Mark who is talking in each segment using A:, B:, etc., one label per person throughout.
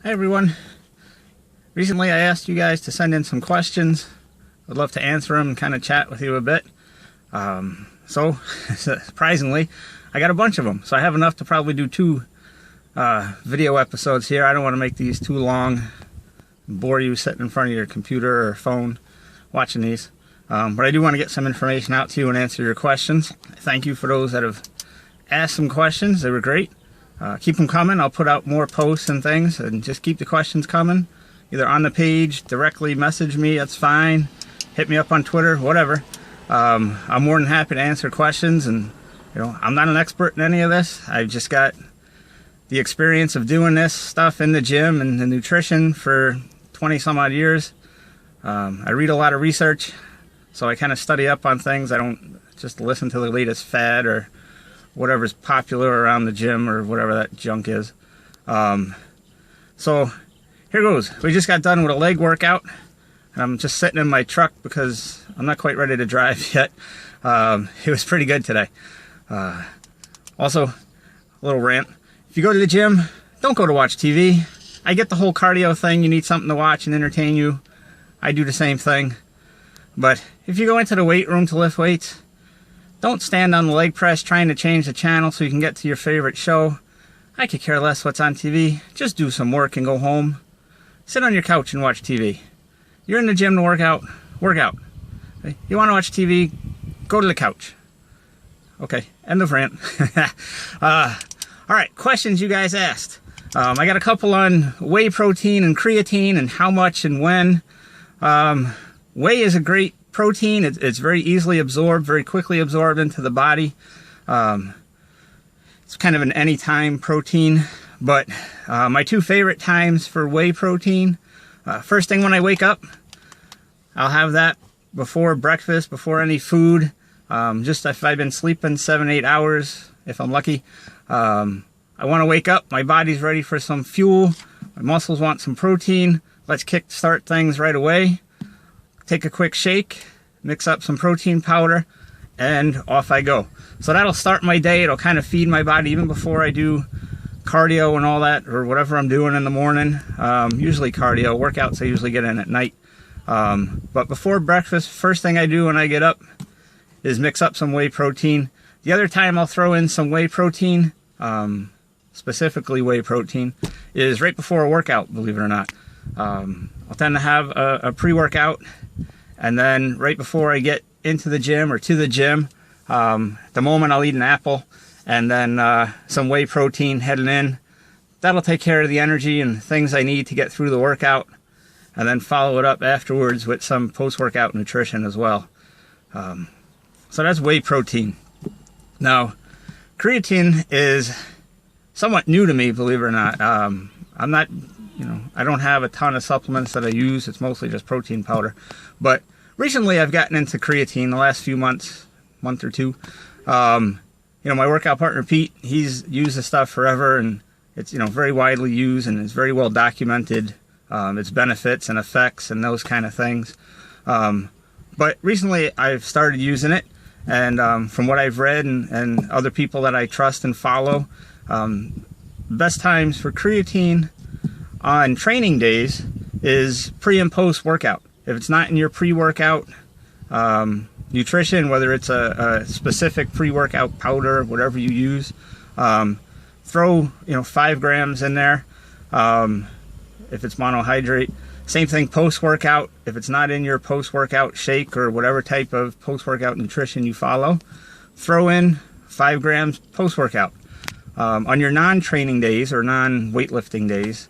A: Hi everyone. Recently I asked you guys to send in some questions. I'd love to answer them and kind of chat with you a bit. So surprisingly, I got a bunch of them. So I have enough to probably do two video episodes here. I don't want to make these too long and bore you sitting in front of your computer or phone watching these. But I do want to get some information out to you and answer your questions. Thank you for those that have asked some questions. They were great. Keep them coming. I'll put out more posts and things, and just keep the questions coming. Either on the page, directly message me, that's fine. Hit me up on Twitter, whatever. I'm more than happy to answer questions, and I'm not an expert in any of this. I've just got the experience of doing this stuff in the gym and the nutrition for 20 some odd years. I read a lot of research, so I kind of study up on things. I don't just listen to the latest fad or whatever's popular around the gym or whatever that junk is. So here goes. We just got done with a leg workout. I'm just sitting in my truck because I'm not quite ready to drive yet. It was pretty good today. Also, a little rant. If you go to the gym, don't go to watch TV. I get the whole cardio thing. You need something to watch and entertain you. I do the same thing. But if you go into the weight room to lift weights, don't stand on the leg press trying to change the channel so you can get to your favorite show. I could care less what's on TV. Just do some work and go home. Sit on your couch and watch TV. You're in the gym to work out, work out. Okay? You want to watch TV, go to the couch. Okay, end of rant. Alright, questions you guys asked. I got a couple on whey protein and creatine and how much and when. Whey is a great protein. It's very easily absorbed, very quickly absorbed into the body. It's kind of an anytime protein, but my two favorite times for whey protein, first thing when I wake up, I'll have that before breakfast, before any food. Just if I've been sleeping 7-8 hours, if I'm lucky. I want to wake up, my body's ready for some fuel, my muscles want some protein. Let's kickstart things right away. Take a quick shake, mix up some protein powder, and off I go. So that'll start my day. It'll kind of feed my body even before I do cardio and all that, or whatever I'm doing in the morning. Usually cardio. Workouts I usually get in at night. But before breakfast, first thing I do when I get up is mix up some whey protein. The other time I'll throw in some whey protein, specifically whey protein, is right before a workout, believe it or not. I'll tend to have a pre-workout, and then right before I get into the gym or to the gym, the moment I'll eat an apple, and then some whey protein heading in. That'll take care of the energy and things I need to get through the workout, and then follow it up afterwards with some post-workout nutrition as well. So that's whey protein. Now, creatine is somewhat new to me, believe it or not. I'm not, I don't have a ton of supplements that I use. It's mostly just protein powder. But recently I've gotten into creatine the last few months, month or two. My workout partner, Pete, he's used this stuff forever, and it's, very widely used, and it's very well documented, its benefits and effects and those kind of things. But recently I've started using it, and from what I've read and other people that I trust and follow, best times for creatine on training days is pre and post workout. If it's not in your pre-workout nutrition, whether it's a specific pre-workout powder, whatever you use, throw 5 grams in there. If it's monohydrate, same thing post-workout. If it's not in your post-workout shake or whatever type of post-workout nutrition you follow, throw in 5 grams post-workout. On your non-training days or non-weightlifting days,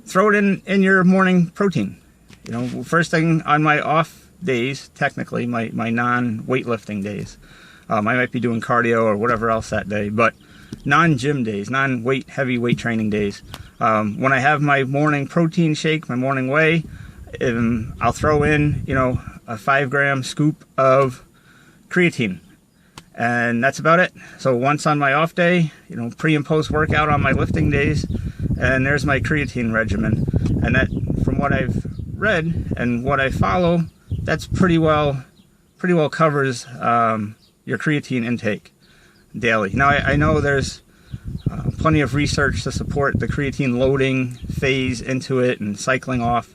A: throw it in your morning protein. First thing on my off days, technically, my non-weightlifting days. I might be doing cardio or whatever else that day, but non-gym days, heavy weight training days. When I have my morning protein shake, my morning whey, I'll throw in, a 5-gram scoop of creatine. And that's about it. So once on my off day, pre and post workout on my lifting days, and there's my creatine regimen. And that, from what I've read and what I follow, that's pretty well covers your creatine intake daily. Now I know there's plenty of research to support the creatine loading phase into it and cycling off.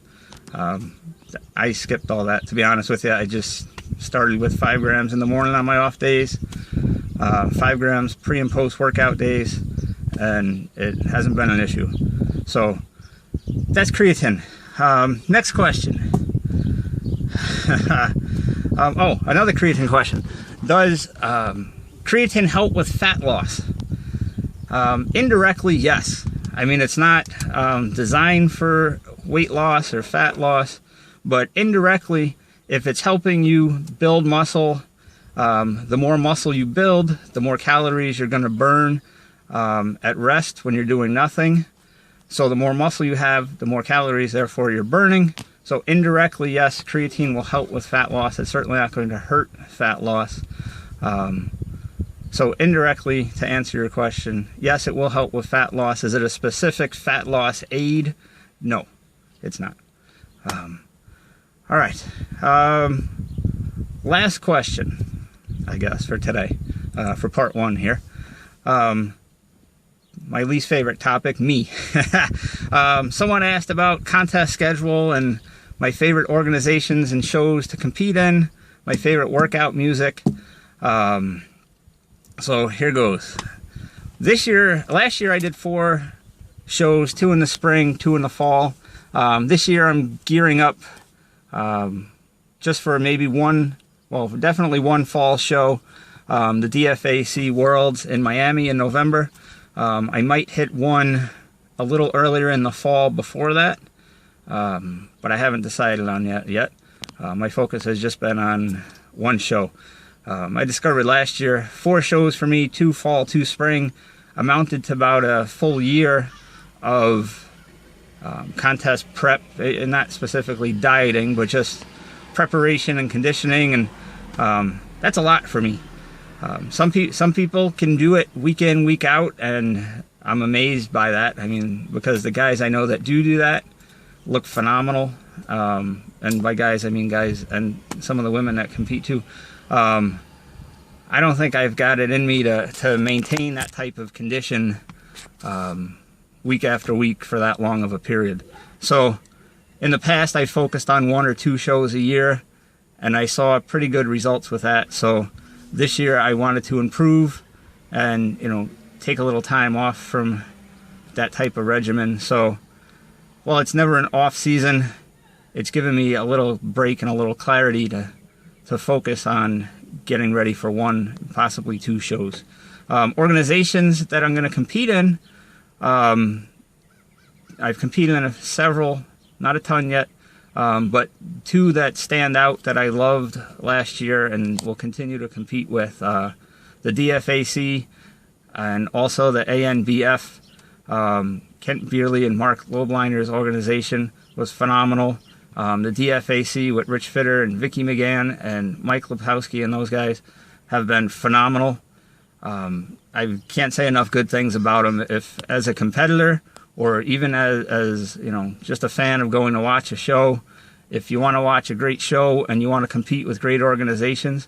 A: I skipped all that, to be honest with you. I just started with 5 grams in the morning on my off days, 5 grams pre and post workout days, and it hasn't been an issue. So that's creatine. Next question. Oh, another creatine question. Does creatine help with fat loss? Indirectly, yes. I mean, it's not designed for weight loss or fat loss, but indirectly, if it's helping you build muscle, the more muscle you build, the more calories you're going to burn at rest when you're doing nothing. So the more muscle you have, the more calories, therefore, you're burning. So indirectly, yes, creatine will help with fat loss. It's certainly not going to hurt fat loss. So indirectly, to answer your question, yes, it will help with fat loss. Is it a specific fat loss aid? No, it's not. All right. Last question, I guess, for today, for part 1 here. My least favorite topic, me. Someone asked about contest schedule and my favorite organizations and shows to compete in, my favorite workout music. So here goes. Last year I did 4 shows, 2 in the spring, 2 in the fall. This year I'm gearing up just for maybe definitely one fall show. The DFAC Worlds in Miami in November. I might hit one a little earlier in the fall before that, but I haven't decided on that yet. My focus has just been on one show. I discovered last year 4 shows for me, 2 fall, 2 spring, amounted to about a full year of contest prep, and not specifically dieting, but just preparation and conditioning, and that's a lot for me. Some people can do it week in, week out, and I'm amazed by that. I mean, because the guys I know that do that look phenomenal. And by guys, I mean guys and some of the women that compete too. I don't think I've got it in me to maintain that type of condition week after week for that long of a period. So in the past, I focused on 1 or 2 shows a year, and I saw pretty good results with that. So this year I wanted to improve and, take a little time off from that type of regimen. So while it's never an off season, it's given me a little break and a little clarity to focus on getting ready for 1, possibly 2 shows. Organizations that I'm going to compete in, I've competed in several, not a ton yet, but 2 that stand out that I loved last year and will continue to compete with, the DFAC and also the ANBF. Kent Beerley and Mark Lobleiner's organization was phenomenal. The DFAC with Rich Fitter and Vicky McGann and Mike Lepowski and those guys have been phenomenal. I can't say enough good things about them. If as a competitor or even as just a fan of going to watch a show, if you want to watch a great show and you want to compete with great organizations,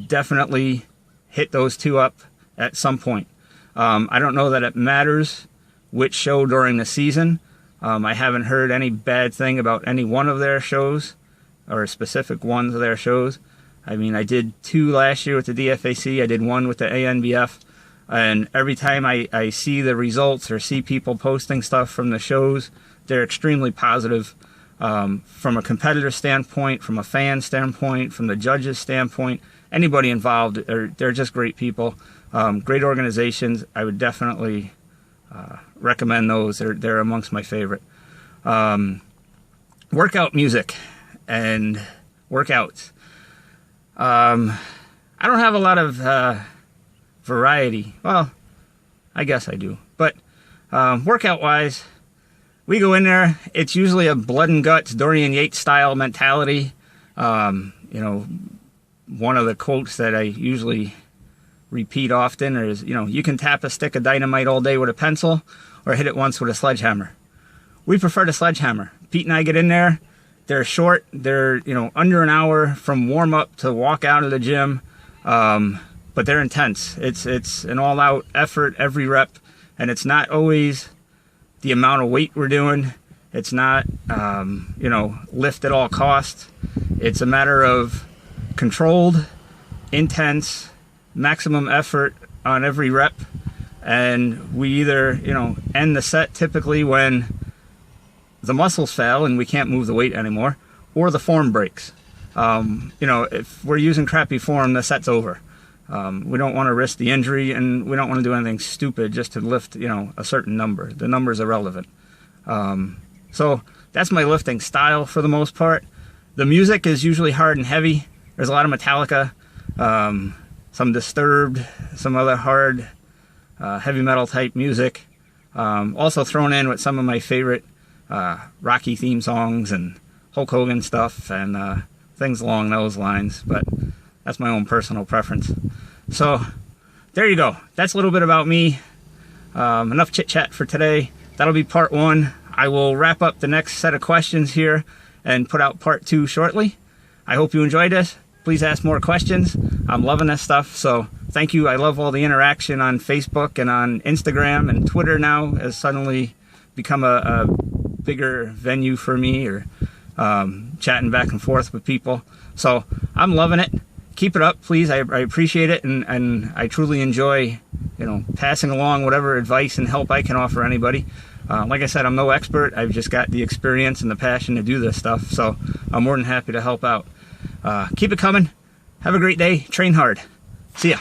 A: definitely hit those 2 up at some point. I don't know that it matters which show during the season. I haven't heard any bad thing about any one of their shows or specific ones of their shows. I mean, I did 2 last year with the DFAC. I did 1 with the ANBF. And every time I see the results or see people posting stuff from the shows, they're extremely positive. From a competitor standpoint, from a fan standpoint, from the judges standpoint, anybody involved, they're just great people. Great organizations. I would definitely recommend those. They're amongst my favorite. Workout music and workouts. I don't have a lot of variety. Well, I guess I do. But workout-wise, we go in there. It's usually a blood and guts, Dorian Yates style mentality. One of the quotes that I usually repeat often is, you can tap a stick of dynamite all day with a pencil or hit it once with a sledgehammer. We prefer the sledgehammer. Pete and I get in there. They're short. They're, under an hour from warm up to walk out of the gym. But they're intense. It's an all out effort every rep. And it's not always the amount of weight we're doing. It's not, you know, lift at all costs. It's a matter of controlled, intense, maximum effort on every rep. And we either, you know, end the set typically when the muscles fail and we can't move the weight anymore, or the form breaks. You know, if we're using crappy form, the set's over. We don't want to risk the injury, and we don't want to do anything stupid just to lift, you know, a certain number. The number's irrelevant. So that's my lifting style for the most part. The music is usually hard and heavy. There's a lot of Metallica, some Disturbed, some other hard, heavy metal type music. Also thrown in with some of my favorite Rocky theme songs and Hulk Hogan stuff and things along those lines. But that's my own personal preference. So there you go. That's a little bit about me. Enough chit chat for today. That'll be part 1. I will wrap up the next set of questions here and put out part 2 shortly. I hope you enjoyed this. Please ask more questions. I'm loving this stuff, so thank you. I love all the interaction on Facebook and on Instagram, and Twitter now has suddenly become a bigger venue for me, or chatting back and forth with people. So I'm loving it. Keep it up, please. I appreciate it, and I truly enjoy, you know, passing along whatever advice and help I can offer anybody. Like I said, I'm no expert. I've just got the experience and the passion to do this stuff, so I'm more than happy to help out. Keep it coming. Have a great day. Train hard. See ya.